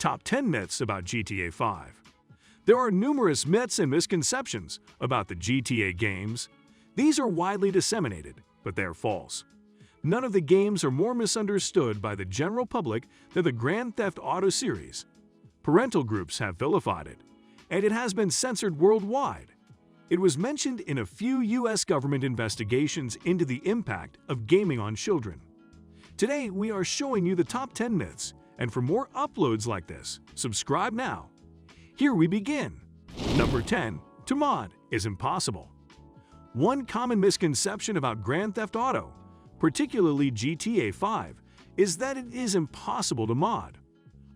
Top 10 Myths about GTA 5. There are numerous myths and misconceptions about the GTA games. These are widely disseminated, but they are false. None of the games are more misunderstood by the general public than the Grand Theft Auto series. Parental groups have vilified it, and it has been censored worldwide. It was mentioned in a few U.S. government investigations into the impact of gaming on children. Today, we are showing you the top 10 myths, and for more uploads like this, subscribe now. Here we begin. Number 10. To mod is impossible. One common misconception about Grand Theft Auto, particularly GTA 5, is that it is impossible to mod.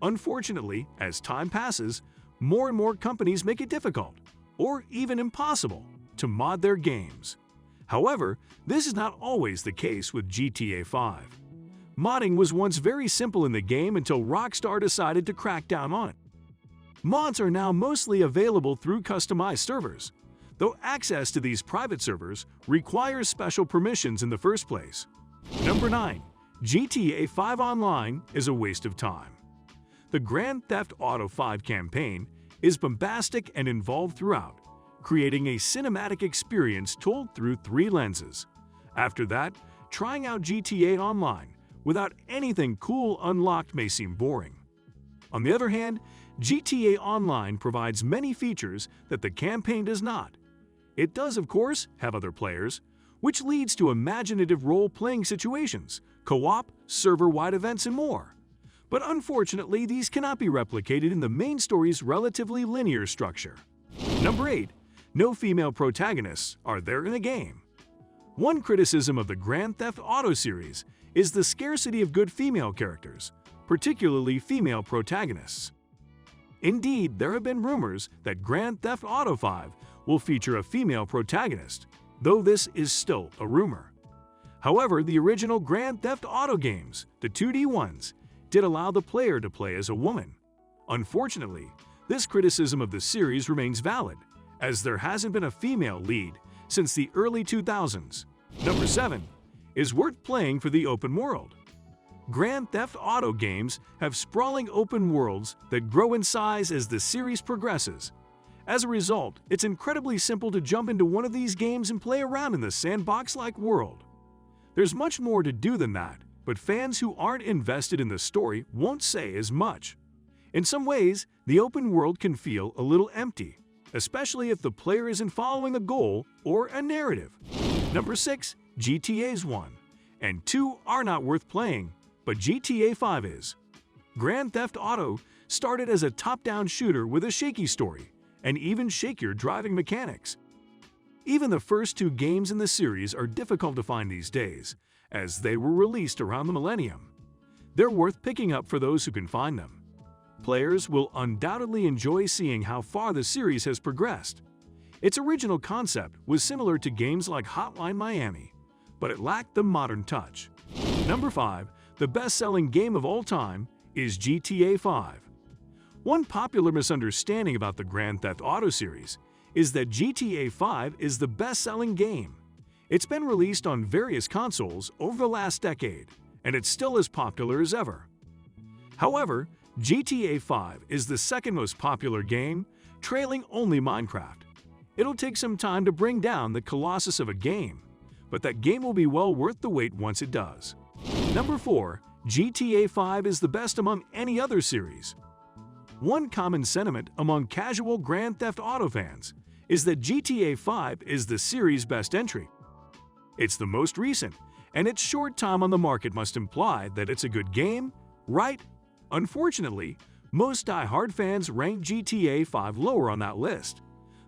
Unfortunately, as time passes, more and more companies make it difficult, or even impossible, to mod their games. However, this is not always the case with GTA 5. Modding was once very simple in the game until Rockstar decided to crack down on it. Mods are now mostly available through customized servers, though access to these private servers requires special permissions in the first place. Number 9. GTA 5 Online is a waste of time. The Grand Theft Auto 5 campaign is bombastic and involved throughout, creating a cinematic experience told through 3 lenses. After that, trying out GTA Online without anything cool unlocked may seem boring. On the other hand, GTA Online provides many features that the campaign does not. It does, of course, have other players, which leads to imaginative role-playing situations, co-op, server-wide events, and more. But unfortunately, these cannot be replicated in the main story's relatively linear structure. Number 8. No female protagonists are there in the game. One criticism of the Grand Theft Auto series is the scarcity of good female characters, particularly female protagonists. Indeed, there have been rumors that Grand Theft Auto 5 will feature a female protagonist, though this is still a rumor. However, the original Grand Theft Auto games, the 2D ones, did allow the player to play as a woman. Unfortunately, this criticism of the series remains valid, as there hasn't been a female lead since the early 2000s. Number 7. Is worth playing for the open world. Grand Theft Auto games have sprawling open worlds that grow in size as the series progresses. As a result, it's incredibly simple to jump into one of these games and play around in the sandbox-like world. There's much more to do than that, but fans who aren't invested in the story won't say as much. In some ways, the open world can feel a little empty, especially if the player isn't following a goal or a narrative. Number 6. GTA's 1 and 2 are not worth playing, but GTA 5 is. Grand Theft Auto started as a top-down shooter with a shaky story and even shakier driving mechanics. Even the first 2 games in the series are difficult to find these days, as they were released around the millennium. They're worth picking up for those who can find them. Players will undoubtedly enjoy seeing how far the series has progressed. Its original concept was similar to games like Hotline Miami, but it lacked the modern touch. Number 5. The best-selling game of all time is GTA 5. One popular misunderstanding about the Grand Theft Auto series is that GTA 5 is the best-selling game. It's been released on various consoles over the last decade, and it's still as popular as ever. However, GTA 5 is the second most popular game, trailing only Minecraft. It'll take some time to bring down the colossus of a game, but that game will be well worth the wait once it does. Number 4. GTA 5 is the best among any other series. One common sentiment among casual Grand Theft Auto fans is that GTA 5 is the series' best entry. It's the most recent, and its short time on the market must imply that it's a good game, right? Unfortunately, most die-hard fans rank GTA 5 lower on that list.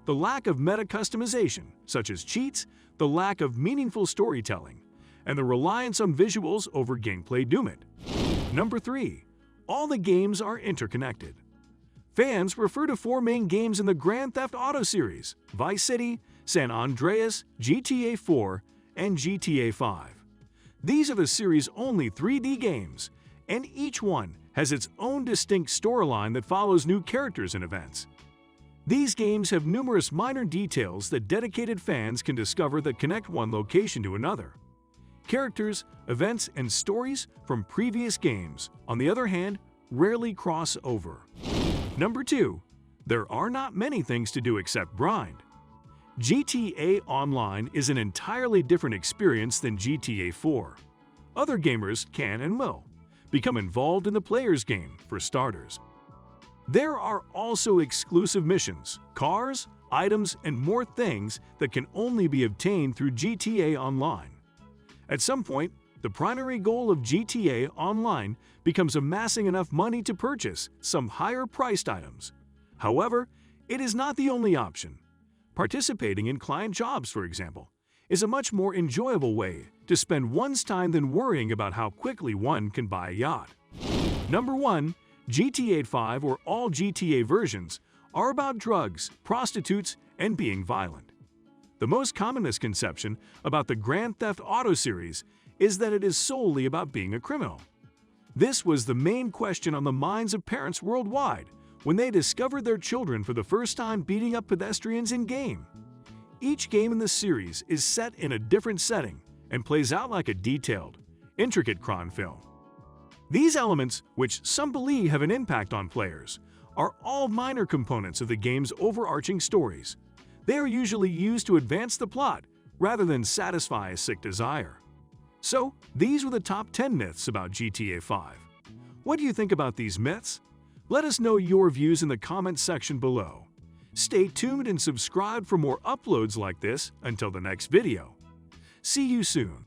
The lack of meta customization, such as cheats, the lack of meaningful storytelling, and the reliance on visuals over gameplay doom it. Number 3. All the games are interconnected. Fans refer to 4 main games in the Grand Theft Auto series: Vice City, San Andreas, GTA 4, and GTA 5. These are the series' only 3D games, and each one has its own distinct storyline that follows new characters and events. These games have numerous minor details that dedicated fans can discover that connect one location to another. Characters, events, and stories from previous games, on the other hand, rarely cross over. Number 2. There are not many things to do except grind. GTA Online is an entirely different experience than GTA 4. Other gamers can and will become involved in the player's game, for starters. There are also exclusive missions, cars, items, and more things that can only be obtained through GTA Online. At some point, the primary goal of GTA Online becomes amassing enough money to purchase some higher-priced items. However, it is not the only option. Participating in client jobs, for example, is a much more enjoyable way to spend one's time than worrying about how quickly one can buy a yacht. Number 1. GTA 5 or all GTA versions are about drugs, prostitutes, and being violent. The most common misconception about the Grand Theft Auto series is that it is solely about being a criminal. This was the main question on the minds of parents worldwide when they discovered their children for the first time beating up pedestrians in-game. Each game in the series is set in a different setting and plays out like a detailed, intricate crime film. These elements, which some believe have an impact on players, are all minor components of the game's overarching stories. They are usually used to advance the plot rather than satisfy a sick desire. So, these were the top 10 myths about GTA 5. What do you think about these myths? Let us know your views in the comments section below. Stay tuned and subscribe for more uploads like this until the next video. See you soon.